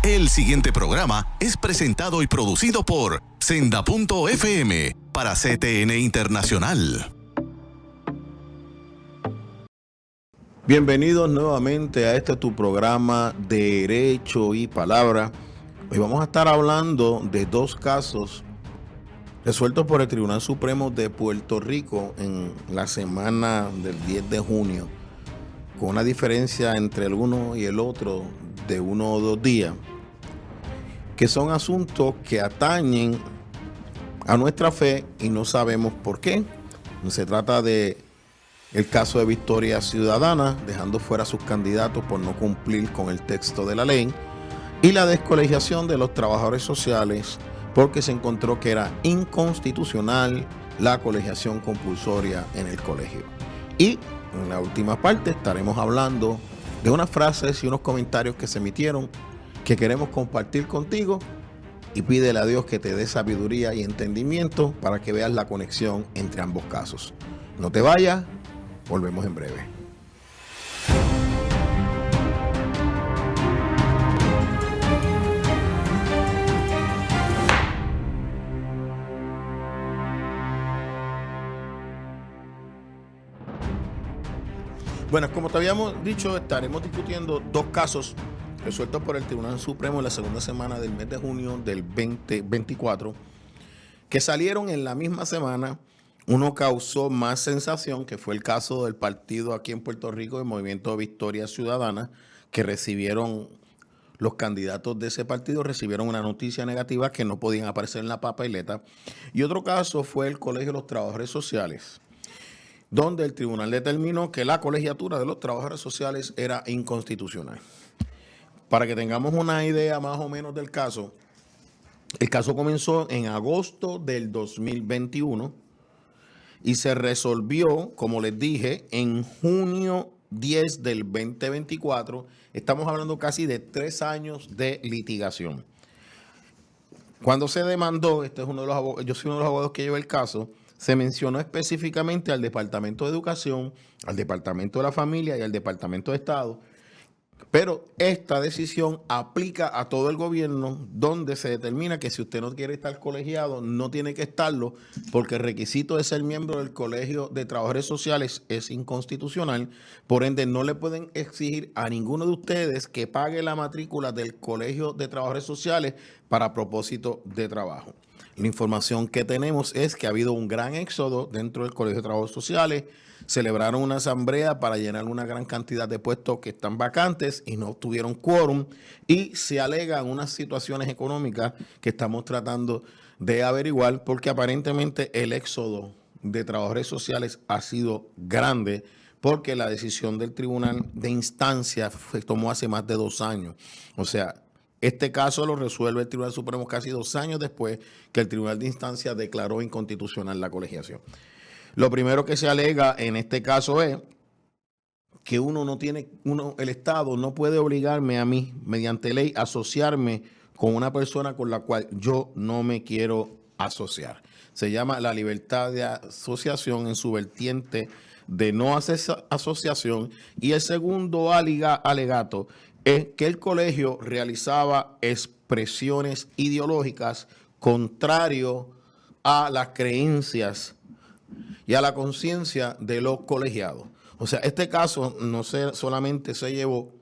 El siguiente programa es presentado y producido por Senda.fm para CTN Internacional. Bienvenidos nuevamente a este tu programa Derecho y Palabra. Hoy vamos a estar hablando de dos casos resueltos por el Tribunal Supremo de Puerto Rico en la semana del 10 de junio, con una diferencia entre el uno y el otro de 1 o 2 días, que son asuntos que atañen a nuestra fe y no sabemos por qué. Se trata de el caso de Victoria Ciudadana, dejando fuera a sus candidatos por no cumplir con el texto de la ley, y la descolegiación de los trabajadores sociales porque se encontró que era inconstitucional la colegiación compulsoria en el colegio. Y en la última parte estaremos hablando de unas frases y unos comentarios que se emitieron que queremos compartir contigo, y pídele a Dios que te dé sabiduría y entendimiento para que veas la conexión entre ambos casos. No te vayas, volvemos en breve. Bueno, como te habíamos dicho, estaremos discutiendo dos casos resueltos por el Tribunal Supremo en la segunda semana del mes de junio del 2024, que salieron en la misma semana. Uno causó más sensación, que fue el caso del partido aquí en Puerto Rico, el Movimiento Victoria Ciudadana, que recibieron, los candidatos de ese partido recibieron una noticia negativa que no podían aparecer en la papeleta. Y otro caso fue el Colegio de los Trabajadores Sociales, donde el tribunal determinó que la colegiatura de los trabajadores sociales era inconstitucional. Para que tengamos una idea más o menos del caso, el caso comenzó en agosto del 2021 y se resolvió, como les dije, en junio 10 del 2024. Estamos hablando casi de 3 años de litigación. Cuando se demandó, este es uno de los abogados, yo soy uno de los abogados que lleva el caso, se mencionó específicamente al Departamento de Educación, al Departamento de la Familia y al Departamento de Estado, pero esta decisión aplica a todo el gobierno, donde se determina que si usted no quiere estar colegiado, no tiene que estarlo, porque el requisito de ser miembro del Colegio de Trabajadores Sociales es inconstitucional. Por ende, no le pueden exigir a ninguno de ustedes que pague la matrícula del Colegio de Trabajadores Sociales para propósito de trabajo. La información que tenemos es que ha habido un gran éxodo dentro del Colegio de Trabajadores Sociales. Celebraron una asamblea para llenar una gran cantidad de puestos que están vacantes y no tuvieron quórum, y se alegan unas situaciones económicas que estamos tratando de averiguar, porque aparentemente el éxodo de trabajadores sociales ha sido grande, porque la decisión del tribunal de instancia se tomó hace más de 2 años. O sea, este caso lo resuelve el Tribunal Supremo casi 2 años después que el Tribunal de Instancia declaró inconstitucional la colegiación. Lo primero que se alega en este caso es que el Estado no puede obligarme a mí, mediante ley, a asociarme con una persona con la cual yo no me quiero asociar. Se llama la libertad de asociación en su vertiente de no asociación. Y el segundo alegato es que el colegio realizaba expresiones ideológicas contrario a las creencias y a la conciencia de los colegiados. O sea, este caso no solamente se llevó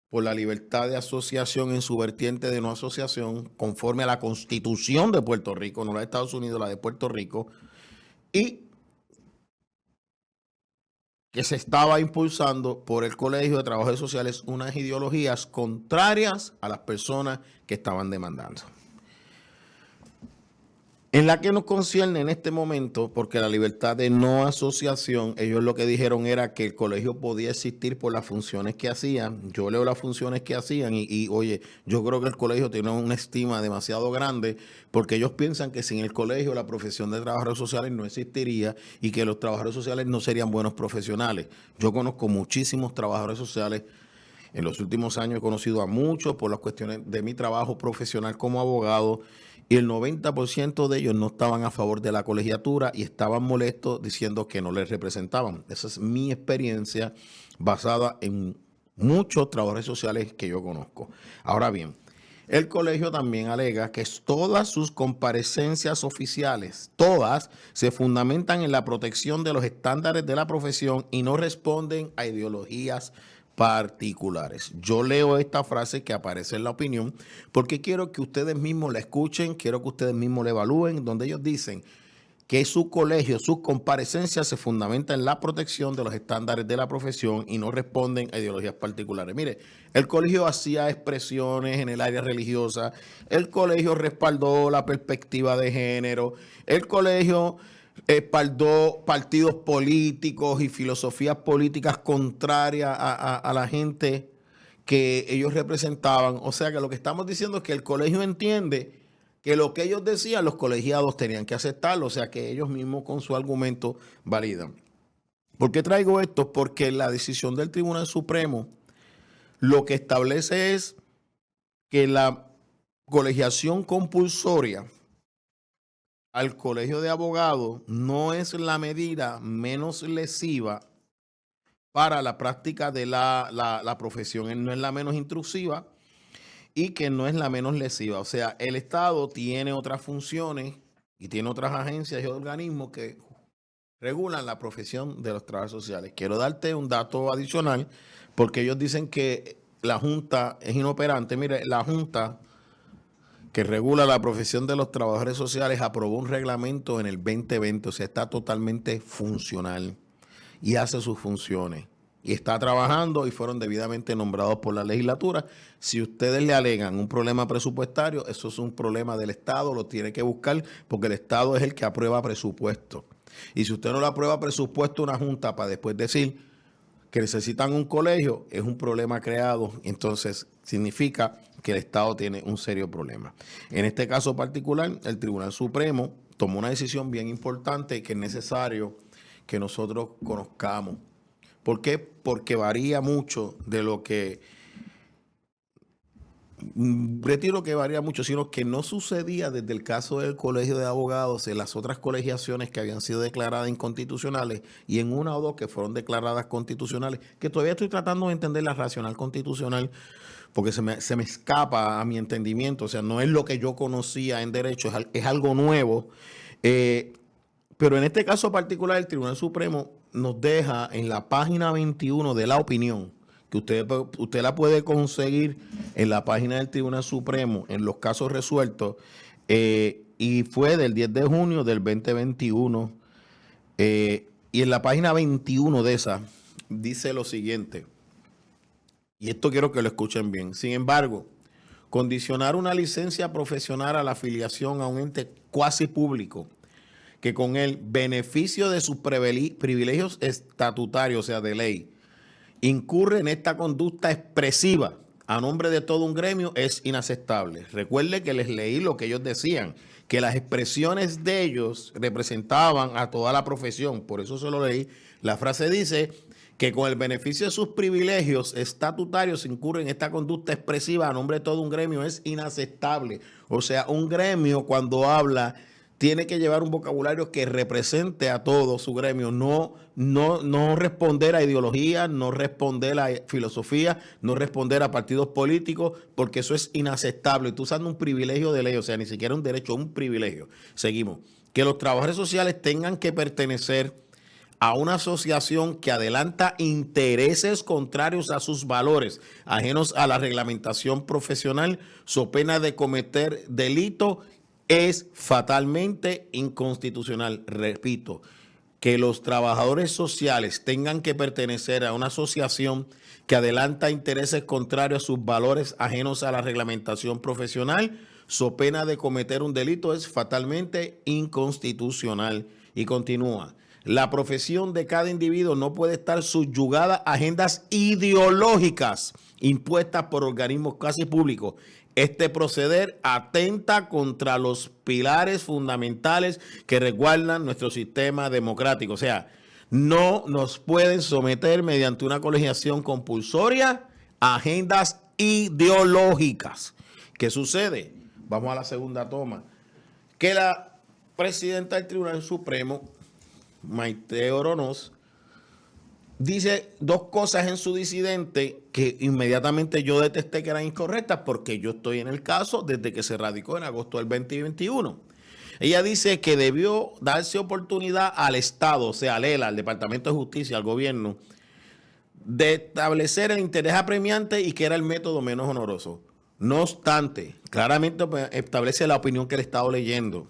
por la libertad de asociación en su vertiente de no asociación, conforme a la Constitución de Puerto Rico, no la de Estados Unidos, la de Puerto Rico, y que se estaba impulsando por el Colegio de Trabajadores Sociales unas ideologías contrarias a las personas que estaban demandando. En la que nos concierne en este momento, porque la libertad de no asociación, ellos lo que dijeron era que el colegio podía existir por las funciones que hacían. Yo leo las funciones que hacían y oye, yo creo que el colegio tiene una estima demasiado grande, porque ellos piensan que sin el colegio la profesión de trabajadores sociales no existiría y que los trabajadores sociales no serían buenos profesionales. Yo conozco muchísimos trabajadores sociales. En los últimos años he conocido a muchos por las cuestiones de mi trabajo profesional como abogado, y el 90% de ellos no estaban a favor de la colegiatura y estaban molestos diciendo que no les representaban. Esa es mi experiencia basada en Muchos trabajadores sociales que yo conozco. Ahora bien, el colegio también alega que todas sus comparecencias oficiales, todas, se fundamentan en la protección de los estándares de la profesión y no responden a ideologías particulares. Yo leo esta frase que aparece en la opinión porque quiero que ustedes mismos la escuchen, quiero que ustedes mismos la evalúen, donde ellos dicen que su colegio, sus comparecencias se fundamentan en la protección de los estándares de la profesión y no responden a ideologías particulares. Mire, el colegio hacía expresiones en el área religiosa, el colegio respaldó la perspectiva de género, el colegio respaldó partidos políticos y filosofías políticas contrarias a la gente que ellos representaban. O sea que lo que estamos diciendo es que el colegio entiende que lo que ellos decían, los colegiados tenían que aceptarlo, o sea que ellos mismos con su argumento validan. ¿Por qué traigo esto? Porque la decisión del Tribunal Supremo lo que establece es que la colegiación compulsoria al colegio de abogados no es la medida menos lesiva para la práctica de la profesión, no es la menos intrusiva y que no es la menos lesiva. O sea, el Estado tiene otras funciones y tiene otras agencias y organismos que regulan la profesión de los trabajadores sociales. Quiero darte un dato adicional porque ellos dicen que la Junta es inoperante. Mire, la Junta que regula la profesión de los trabajadores sociales aprobó un reglamento en el 2020, o sea, está totalmente funcional y hace sus funciones. Y está trabajando y fueron debidamente nombrados por la legislatura. Si ustedes le alegan un problema presupuestario, eso es un problema del Estado, lo tiene que buscar porque el Estado es el que aprueba presupuesto. Y si usted no le aprueba presupuesto a una junta para después decir que necesitan un colegio, es un problema creado. Entonces significa que el Estado tiene un serio problema. En este caso particular, el Tribunal Supremo tomó una decisión bien importante que es necesario que nosotros conozcamos. ¿Por qué? Porque varía mucho de lo que, retiro que varía mucho, sino que no sucedía desde el caso del Colegio de Abogados en las otras colegiaciones que habían sido declaradas inconstitucionales y en una o dos que fueron declaradas constitucionales, que todavía estoy tratando de entender la racional constitucional porque se me escapa a mi entendimiento, o sea, no es lo que yo conocía en derecho, es algo nuevo. Pero en este caso particular, el Tribunal Supremo nos deja en la página 21 de la opinión, que usted la puede conseguir en la página del Tribunal Supremo, en los casos resueltos, y fue del 10 de junio del 2021. Y en la página 21 de esa dice lo siguiente, y esto quiero que lo escuchen bien. Sin embargo, condicionar una licencia profesional a la afiliación a un ente cuasi público que con el beneficio de sus privilegios estatutarios, o sea, de ley, incurre en esta conducta expresiva a nombre de todo un gremio es inaceptable. Recuerde que les leí lo que ellos decían, que las expresiones de ellos representaban a toda la profesión, por eso se lo leí. La frase dice que con el beneficio de sus privilegios estatutarios incurre en esta conducta expresiva a nombre de todo un gremio es inaceptable. O sea, un gremio cuando habla tiene que llevar un vocabulario que represente a todo su gremio, no responder a ideologías, no responder a filosofía, no responder a partidos políticos, porque eso es inaceptable. Tú usando un privilegio de ley, o sea, ni siquiera un derecho, un privilegio. Seguimos. Que los trabajadores sociales tengan que pertenecer a una asociación que adelanta intereses contrarios a sus valores, ajenos a la reglamentación profesional, so pena de cometer delito, es fatalmente inconstitucional. Repito, que los trabajadores sociales tengan que pertenecer a una asociación que adelanta intereses contrarios a sus valores ajenos a la reglamentación profesional, so pena de cometer un delito, es fatalmente inconstitucional. Y continúa. La profesión de cada individuo no puede estar subyugada a agendas ideológicas impuestas por organismos casi públicos. Este proceder atenta contra los pilares fundamentales que resguardan nuestro sistema democrático. O sea, no nos pueden someter mediante una colegiación compulsoria a agendas ideológicas. ¿Qué sucede? Vamos a la segunda toma. Que la presidenta del Tribunal Supremo, Maite Oronoz, dice dos cosas en su disidente que inmediatamente yo detesté que eran incorrectas porque yo estoy en el caso desde que se radicó en agosto del 2021. Ella dice que debió darse oportunidad al Estado, o sea, al ELA, al Departamento de Justicia, al gobierno, de establecer el interés apremiante y que era el método menos honoroso. No obstante, claramente establece la opinión que el Estado leyendo,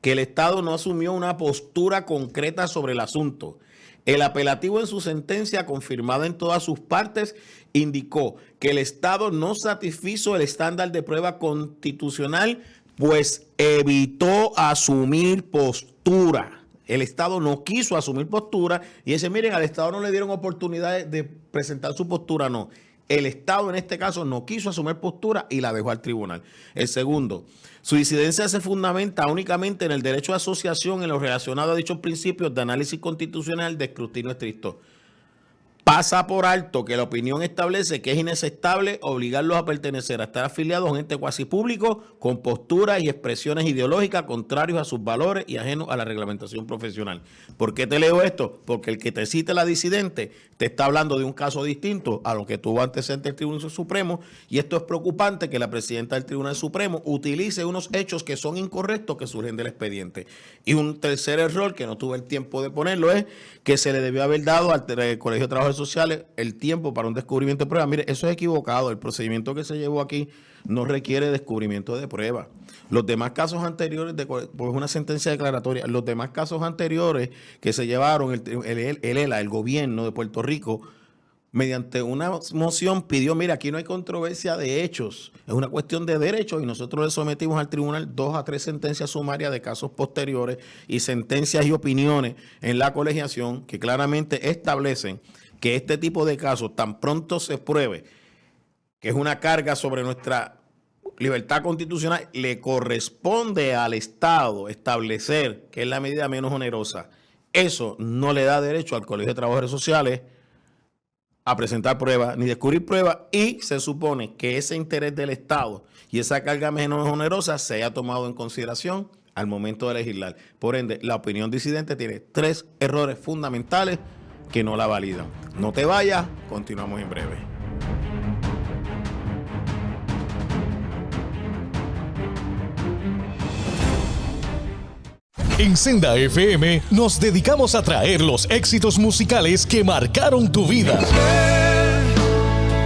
que el Estado no asumió una postura concreta sobre el asunto. El apelativo en su sentencia, confirmada en todas sus partes, indicó que el Estado no satisfizo el estándar de prueba constitucional, pues evitó asumir postura. El Estado no quiso asumir postura y dice, miren, al Estado no le dieron oportunidad de presentar su postura, no. El Estado en este caso no quiso asumir postura y la dejó al tribunal. El segundo, su disidencia se fundamenta únicamente en el derecho de asociación en lo relacionado a dichos principios de análisis constitucional de escrutinio estricto. Pasa por alto que la opinión establece que es inaceptable obligarlos a pertenecer a estar afiliados a un ente cuasi público con posturas y expresiones ideológicas contrarios a sus valores y ajenos a la reglamentación profesional. ¿Por qué te leo esto? Porque el que te cite la disidente te está hablando de un caso distinto a lo que tuvo antecedente el Tribunal Supremo, y esto es preocupante que la presidenta del Tribunal Supremo utilice unos hechos que son incorrectos que surgen del expediente. Y un tercer error que no tuve el tiempo de ponerlo es que se le debió haber dado al Colegio de Trabajadores Sociales el tiempo para un descubrimiento de prueba. Mire, eso es equivocado. El procedimiento que se llevó aquí no requiere descubrimiento de prueba. Los demás casos anteriores, pues una sentencia declaratoria, los demás casos anteriores que se llevaron, el ELA, el gobierno de Puerto Rico, mediante una moción pidió, mira, aquí no hay controversia de hechos, es una cuestión de derechos, y nosotros le sometimos al tribunal 2 a 3 sentencias sumarias de casos posteriores y sentencias y opiniones en la colegiación que claramente establecen que este tipo de casos, tan pronto se pruebe que es una carga sobre nuestra libertad constitucional, le corresponde al Estado establecer que es la medida menos onerosa. Eso no le da derecho al Colegio de Trabajadores Sociales a presentar pruebas ni descubrir pruebas, y se supone que ese interés del Estado y esa carga menos onerosa se haya tomado en consideración al momento de legislar. Por ende, la opinión disidente tiene 3 errores fundamentales que no la validan. No te vayas, continuamos en breve. En Senda FM nos dedicamos a traer los éxitos musicales que marcaron tu vida.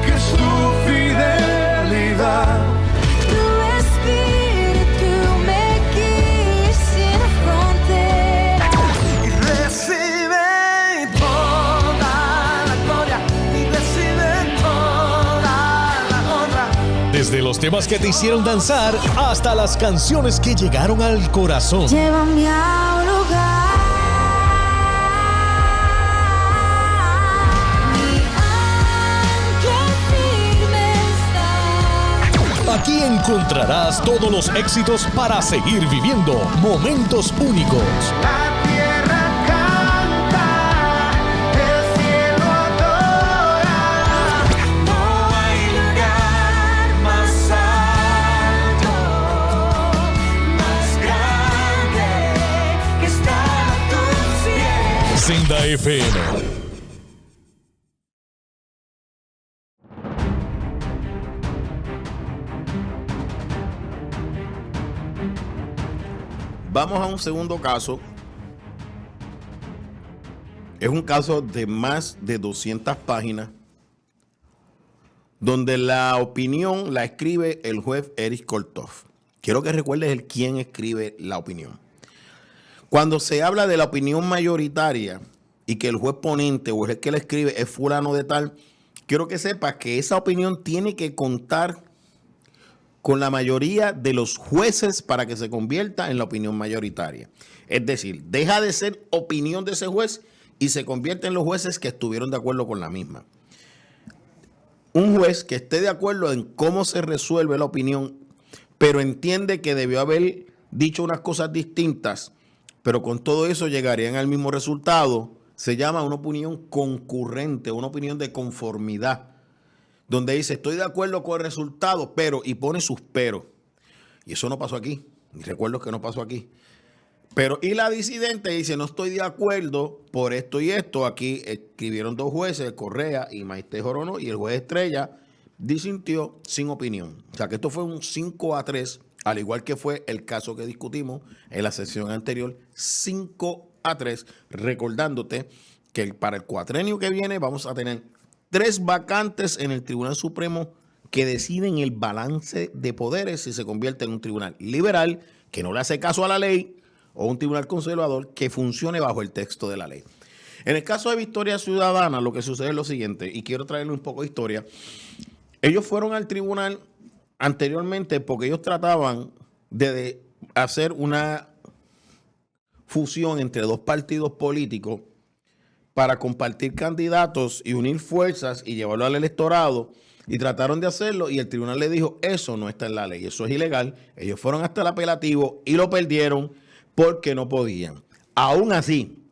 Que su fidelidad, Tu espíritu me guía sin fronteras. y recibe toda la gloria, y recibe toda la honra. Desde los temas que te hicieron danzar hasta las canciones que llegaron al corazón. Llévame a un lugar. Mi ancla firme está. Aquí encontrarás todos los éxitos para seguir viviendo momentos únicos. La tierra canta, el cielo adora. No hay lugar más alto, más grande que estar a tus pies. Senda FM. Vamos a un segundo caso. Es un caso de más de 200 páginas, donde la opinión la escribe el juez Erich Korthoff. Quiero que recuerdes el quién escribe la opinión. Cuando se habla de la opinión mayoritaria y que el juez ponente o el que la escribe es fulano de tal, quiero que sepas que esa opinión tiene que contar con la mayoría de los jueces para que se convierta en la opinión mayoritaria. Es decir, deja de ser opinión de ese juez y se convierte en los jueces que estuvieron de acuerdo con la misma. Un juez que esté de acuerdo en cómo se resuelve la opinión, pero entiende que debió haber dicho unas cosas distintas, pero con todo eso llegarían al mismo resultado, se llama una opinión concurrente, una opinión de conformidad, donde dice, estoy de acuerdo con el resultado, pero, y pone sus peros. Y eso no pasó aquí. Y recuerdo que no pasó aquí. Pero, y la disidente dice, no estoy de acuerdo por esto y esto. Aquí escribieron dos jueces, Correa y Maite Jorono, y el juez Estrella disintió sin opinión. O sea, que esto fue un 5-3, al igual que fue el caso que discutimos en la sesión anterior, 5-3, recordándote que para el cuatrenio que viene vamos a tener 3 vacantes en el Tribunal Supremo que deciden el balance de poderes si se convierte en un tribunal liberal que no le hace caso a la ley o un tribunal conservador que funcione bajo el texto de la ley. En el caso de Victoria Ciudadana, lo que sucede es lo siguiente, y quiero traerle un poco de historia. Ellos fueron al tribunal anteriormente porque ellos trataban de hacer una fusión entre 2 partidos políticos para compartir candidatos y unir fuerzas y llevarlo al electorado, y trataron de hacerlo y el tribunal le dijo, eso no está en la ley, eso es ilegal. Ellos fueron hasta el apelativo y lo perdieron porque no podían. Aún así,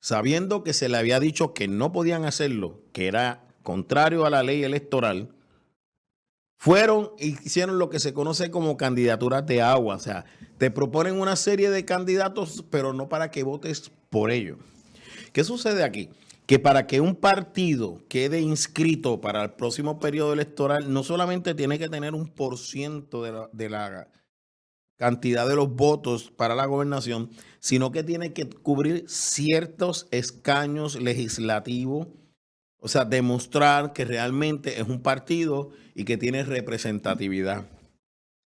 sabiendo que se le había dicho que no podían hacerlo, que era contrario a la ley electoral, fueron y hicieron lo que se conoce como candidaturas de agua. O sea, te proponen una serie de candidatos, pero no para que votes por ellos. ¿Qué sucede aquí? Que para que un partido quede inscrito para el próximo periodo electoral, no solamente tiene que tener 1% de la cantidad de los votos para la gobernación, sino que tiene que cubrir ciertos escaños legislativos, o sea, demostrar que realmente es un partido y que tiene representatividad.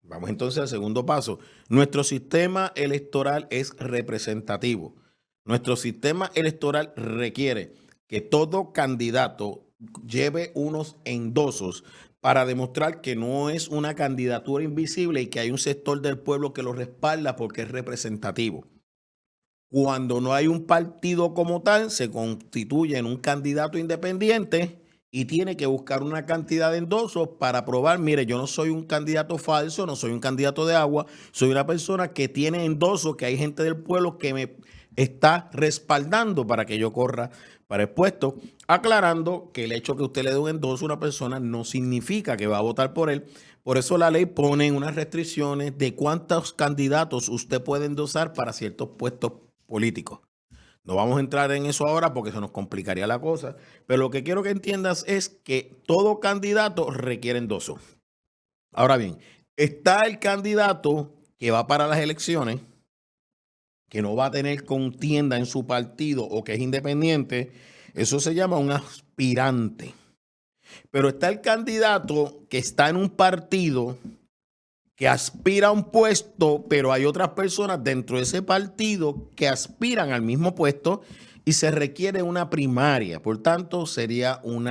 Vamos entonces al segundo paso. Nuestro sistema electoral es representativo. Nuestro sistema electoral requiere que todo candidato lleve unos endosos para demostrar que no es una candidatura invisible y que hay un sector del pueblo que lo respalda porque es representativo. Cuando no hay un partido como tal, se constituye en un candidato independiente y tiene que buscar una cantidad de endosos para probar, mire, yo no soy un candidato falso, no soy un candidato de agua, soy una persona que tiene endosos, que hay gente del pueblo que me está respaldando para que yo corra para el puesto, aclarando que el hecho que usted le dé un endoso a una persona no significa que va a votar por él. Por eso la ley pone unas restricciones de cuántos candidatos usted puede endosar para ciertos puestos políticos. No vamos a entrar en eso ahora porque se nos complicaría la cosa, pero lo que quiero que entiendas es que todo candidato requiere endoso. Ahora bien, está el candidato que va para las elecciones, que no va a tener contienda en su partido o que es independiente, eso se llama un aspirante. Pero está el candidato que está en un partido que aspira a un puesto, pero hay otras personas dentro de ese partido que aspiran al mismo puesto y se requiere una primaria. Por tanto, sería un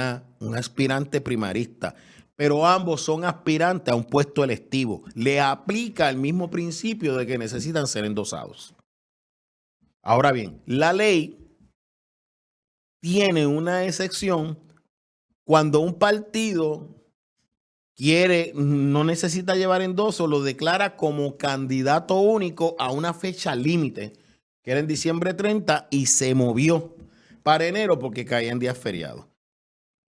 aspirante primarista. Pero ambos son aspirantes a un puesto electivo. Le aplica el mismo principio de que necesitan ser endosados. Ahora bien, la ley tiene una excepción cuando un partido no necesita llevar endoso, lo declara como candidato único a una fecha límite, que era en diciembre 30, y se movió para enero porque caía en días feriados.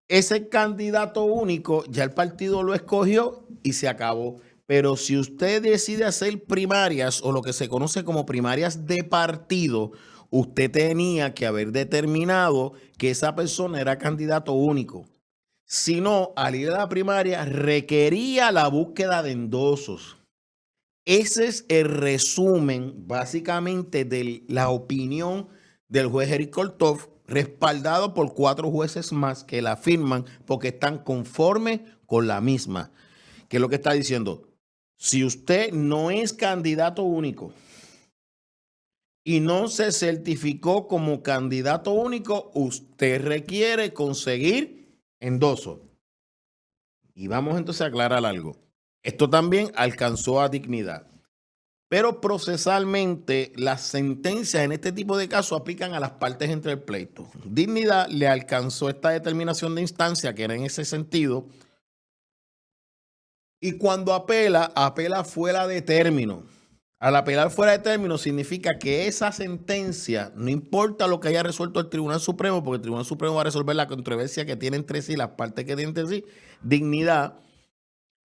Ese candidato único ya el partido lo escogió y se acabó. Pero si usted decide hacer primarias o lo que se conoce como primarias de partido, usted tenía que haber determinado que esa persona era candidato único. Si no, al ir a la primaria requería la búsqueda de endosos. Ese es el resumen básicamente de la opinión del juez Eric Kolthoff, respaldado por 4 jueces más que la firman porque están conformes con la misma. ¿Qué es lo que está diciendo? Si usted no es candidato único y no se certificó como candidato único, usted requiere conseguir endoso. Y vamos entonces a aclarar algo. Esto también alcanzó a Dignidad. Pero procesalmente las sentencias en este tipo de casos aplican a las partes entre el pleito. Dignidad le alcanzó esta determinación de instancia que era en ese sentido. Y cuando apela fuera de término. Al apelar fuera de término significa que esa sentencia, no importa lo que haya resuelto el Tribunal Supremo, porque el Tribunal Supremo va a resolver la controversia que tiene entre sí, las partes que tienen entre sí, Dignidad,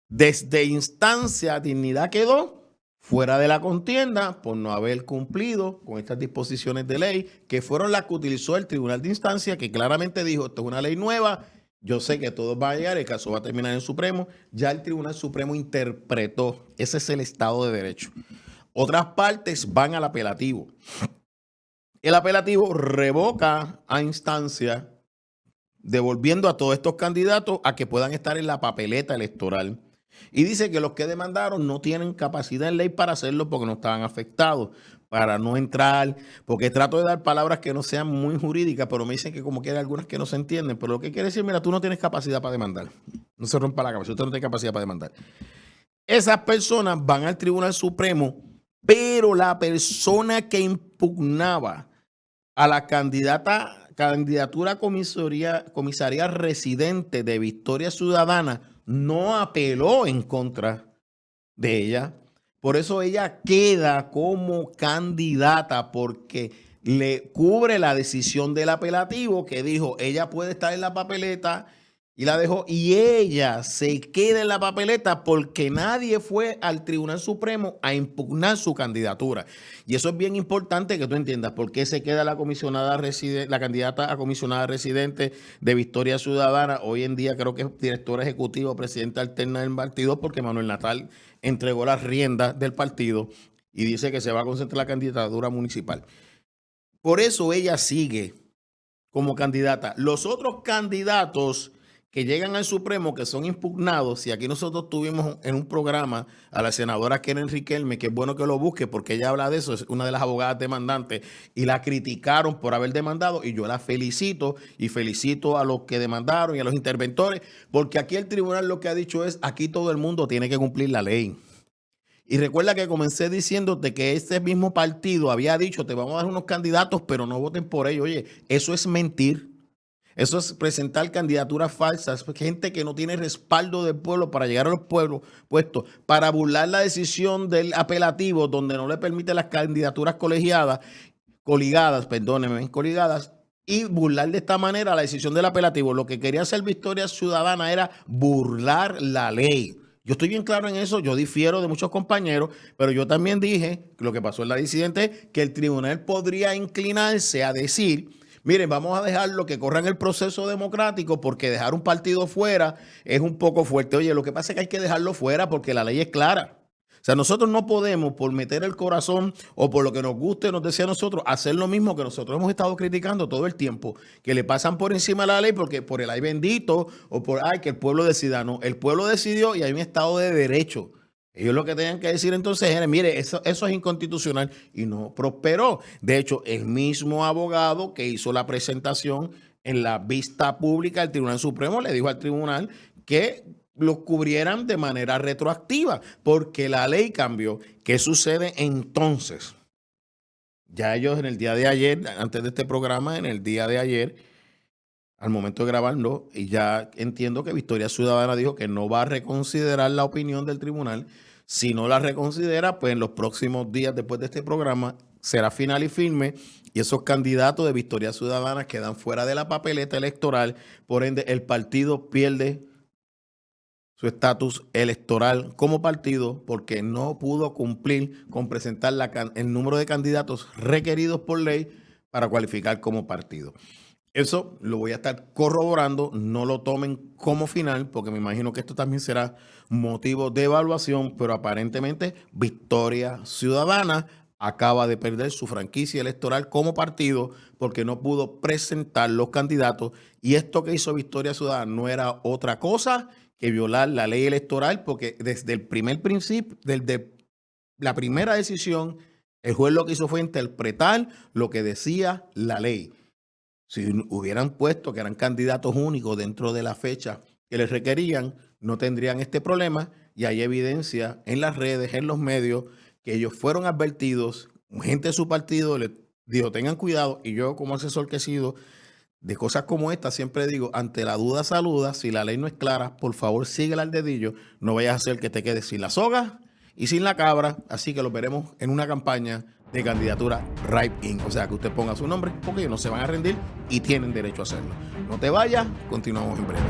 desde instancia, Dignidad quedó fuera de la contienda por no haber cumplido con estas disposiciones de ley, que fueron las que utilizó el Tribunal de Instancia, que claramente dijo, esto es una ley nueva, yo sé que todos van a llegar, el caso va a terminar en el Supremo. Ya el Tribunal Supremo interpretó, ese es el Estado de Derecho. Otras partes van al apelativo. El apelativo revoca a instancia, devolviendo a todos estos candidatos a que puedan estar en la papeleta electoral. Y dice que los que demandaron no tienen capacidad en ley para hacerlo porque no estaban afectados, para no entrar, porque trato de dar palabras que no sean muy jurídicas, pero me dicen que como que hay algunas que no se entienden. Pero lo que quiere decir, mira, tú no tienes capacidad para demandar. No se rompa la cabeza, usted no tiene capacidad para demandar. Esas personas van al Tribunal Supremo, pero la persona que impugnaba a la candidatura comisaría residente de Victoria Ciudadana no apeló en contra de ella. Por eso ella queda como candidata, porque le cubre la decisión del apelativo que dijo ella puede estar en la papeleta y la dejó, y ella se queda en la papeleta porque nadie fue al Tribunal Supremo a impugnar su candidatura. Y eso es bien importante que tú entiendas por qué se queda la candidata a comisionada residente de Victoria Ciudadana. Hoy en día creo que es directora ejecutiva o presidenta alterna del partido, porque Manuel Natal entregó las riendas del partido y dice que se va a concentrar en la candidatura municipal. Por eso ella sigue como candidata. Los otros candidatos que llegan al Supremo, que son impugnados, y aquí nosotros tuvimos en un programa a la senadora Keren Riquelme, que es bueno que lo busque porque ella habla de eso, es una de las abogadas demandantes, y la criticaron por haber demandado, y yo la felicito, y felicito a los que demandaron y a los interventores, porque aquí el tribunal lo que ha dicho es, aquí todo el mundo tiene que cumplir la ley. Y recuerda que comencé diciéndote que este mismo partido había dicho, te vamos a dar unos candidatos, pero no voten por ellos. Oye, eso es mentir. Eso es presentar candidaturas falsas, gente que no tiene respaldo del pueblo para llegar a los puestos, para burlar la decisión del apelativo, donde no le permite las candidaturas coligadas, y burlar de esta manera la decisión del apelativo. Lo que quería hacer Victoria Ciudadana era burlar la ley. Yo estoy bien claro en eso, yo difiero de muchos compañeros, pero yo también dije que lo que pasó en la disidente, que el tribunal podría inclinarse a decir, miren, vamos a dejarlo que corran el proceso democrático, porque dejar un partido fuera es un poco fuerte. Oye, lo que pasa es que hay que dejarlo fuera porque la ley es clara. O sea, nosotros no podemos, por meter el corazón o por lo que nos guste, nos decía a nosotros, hacer lo mismo que nosotros hemos estado criticando todo el tiempo, que le pasan por encima de la ley porque por el ay bendito o por ay que el pueblo decida. No, el pueblo decidió y hay un Estado de Derecho. Ellos lo que tenían que decir entonces era, mire, eso es inconstitucional, y no prosperó. De hecho, el mismo abogado que hizo la presentación en la vista pública del Tribunal Supremo le dijo al tribunal que los cubrieran de manera retroactiva, porque la ley cambió. ¿Qué sucede entonces? Ya ellos en el día de ayer, antes de este programa, en el día de ayer, al momento de grabarlo, y ya entiendo que Victoria Ciudadana dijo que no va a reconsiderar la opinión del tribunal. Si no la reconsidera, pues en los próximos días después de este programa será final y firme, y esos candidatos de Victoria Ciudadana quedan fuera de la papeleta electoral. Por ende, el partido pierde su estatus electoral como partido porque no pudo cumplir con presentar el número de candidatos requeridos por ley para cualificar como partido. Eso lo voy a estar corroborando, no lo tomen como final, porque me imagino que esto también será motivo de evaluación, pero aparentemente Victoria Ciudadana acaba de perder su franquicia electoral como partido porque no pudo presentar los candidatos, y esto que hizo Victoria Ciudadana no era otra cosa que violar la ley electoral, porque desde el primer principio, desde la primera decisión, el juez lo que hizo fue interpretar lo que decía la ley. Si hubieran puesto que eran candidatos únicos dentro de la fecha que les requerían, no tendrían este problema, y hay evidencia en las redes, en los medios, que ellos fueron advertidos, gente de su partido les dijo, tengan cuidado, y yo como asesor que he sido de cosas como esta, siempre digo, ante la duda saluda, si la ley no es clara, por favor síguela al dedillo, no vayas a hacer que te quedes sin la soga y sin la cabra. Así que lo veremos en una campaña de candidatura Write-In, o sea que usted ponga su nombre porque ellos no se van a rendir y tienen derecho a hacerlo. No te vayas, continuamos en breve.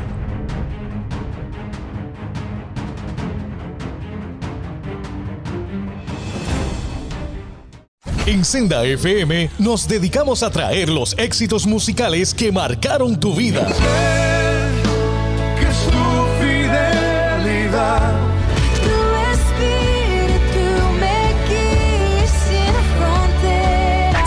En Senda FM nos dedicamos a traer los éxitos musicales que marcaron tu vida. Que su fidelidad Tu espíritu me guíe sin frontera.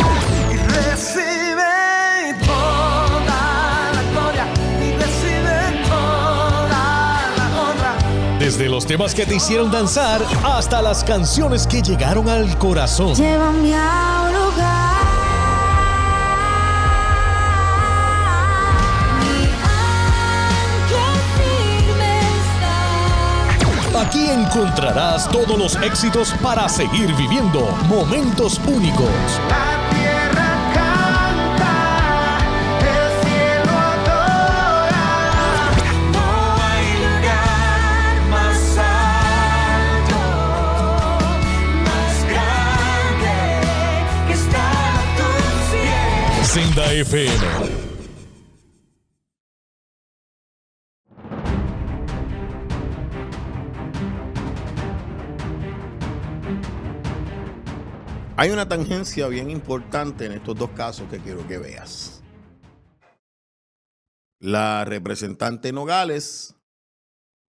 y recibe toda la gloria y recibe toda la honra. Desde los temas que te hicieron danzar hasta las canciones que llegaron al corazón. Llévame a un lugar. Mi ancla firme está. Aquí encontrarás todos los éxitos para seguir viviendo momentos únicos. La tierra canta, el cielo adora. No hay lugar más alto, más grande que estar a tus pies. Senda FM. Hay una tangencia bien importante en estos dos casos que quiero que veas. La representante Nogales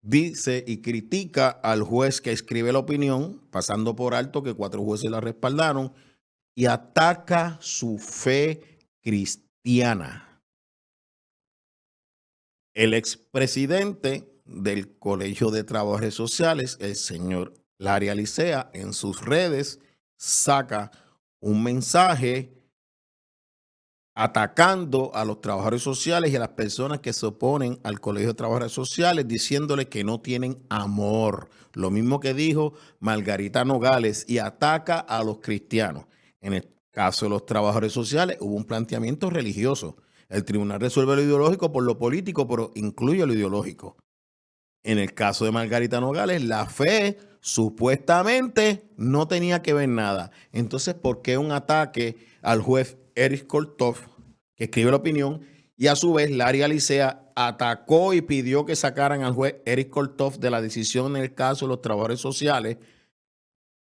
dice y critica al juez que escribe la opinión, pasando por alto que 4 jueces la respaldaron, y ataca su fe cristiana. El expresidente del Colegio de Trabajadores Sociales, el señor Larry Alicea, en sus redes saca un mensaje atacando a los trabajadores sociales y a las personas que se oponen al Colegio de Trabajadores Sociales, diciéndole que no tienen amor. Lo mismo que dijo Margarita Nogales, y ataca a los cristianos. En el caso de los trabajadores sociales hubo un planteamiento religioso. El tribunal resuelve lo ideológico por lo político, pero incluye lo ideológico. En el caso de Margarita Nogales, la fe supuestamente no tenía que ver nada. Entonces, ¿por qué un ataque al juez Eric Korthoff, que escribe la opinión, y a su vez Larry Alicea atacó y pidió que sacaran al juez Eric Korthoff de la decisión en el caso de los trabajadores sociales?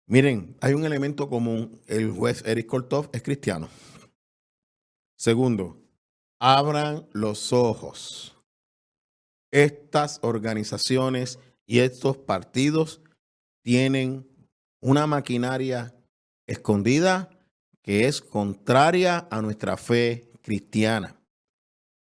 Miren, hay un elemento común. El juez Eric Korthoff es cristiano. Segundo, abran los ojos. Estas organizaciones y estos partidos tienen una maquinaria escondida que es contraria a nuestra fe cristiana.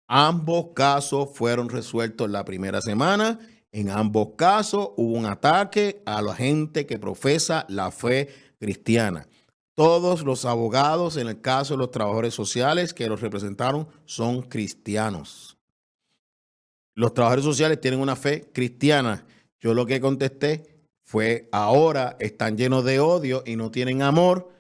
Ambos casos fueron resueltos la primera semana. En ambos casos hubo un ataque a la gente que profesa la fe cristiana. Todos los abogados en el caso de los trabajadores sociales que los representaron son cristianos. Los trabajadores sociales tienen una fe cristiana. Yo lo que contesté fue: ahora están llenos de odio y no tienen amor,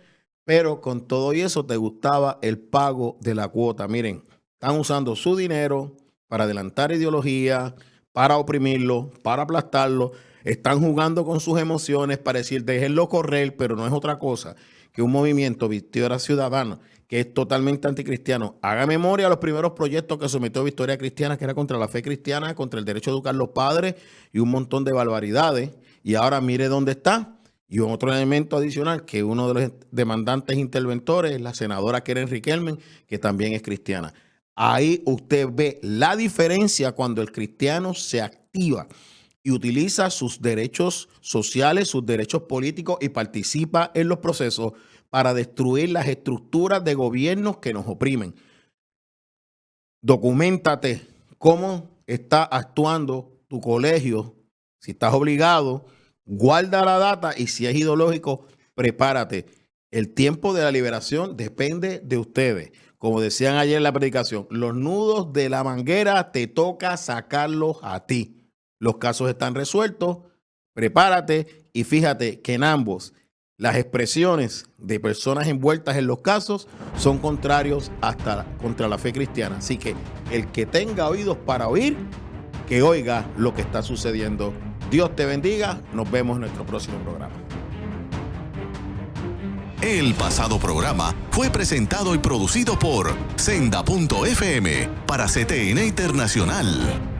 pero con todo y eso te gustaba el pago de la cuota. Miren, están usando su dinero para adelantar ideología, para oprimirlo, para aplastarlo. Están jugando con sus emociones para decir déjenlo correr, pero no es otra cosa que un movimiento Victoria Ciudadana que es totalmente anticristiano. Haga memoria a los primeros proyectos que sometió Victoria Cristiana, que era contra la fe cristiana, contra el derecho a educar a los padres y un montón de barbaridades. Y ahora mire dónde está. Y otro elemento adicional, que uno de los demandantes interventores es la senadora Keren Riquelme, que también es cristiana. Ahí usted ve la diferencia cuando el cristiano se activa y utiliza sus derechos sociales, sus derechos políticos y participa en los procesos para destruir las estructuras de gobiernos que nos oprimen. Documéntate cómo está actuando tu colegio. Si estás obligado, guarda la data, y si es ideológico, prepárate. El tiempo de la liberación depende de ustedes. Como decían ayer en la predicación, los nudos de la manguera te toca sacarlos a ti. Los casos están resueltos, prepárate y fíjate que en ambos las expresiones de personas envueltas en los casos son contrarios contra la fe cristiana. Así que el que tenga oídos para oír, que oiga lo que está sucediendo. Dios te bendiga. Nos vemos en nuestro próximo programa. El pasado programa fue presentado y producido por Senda.fm para CTN Internacional.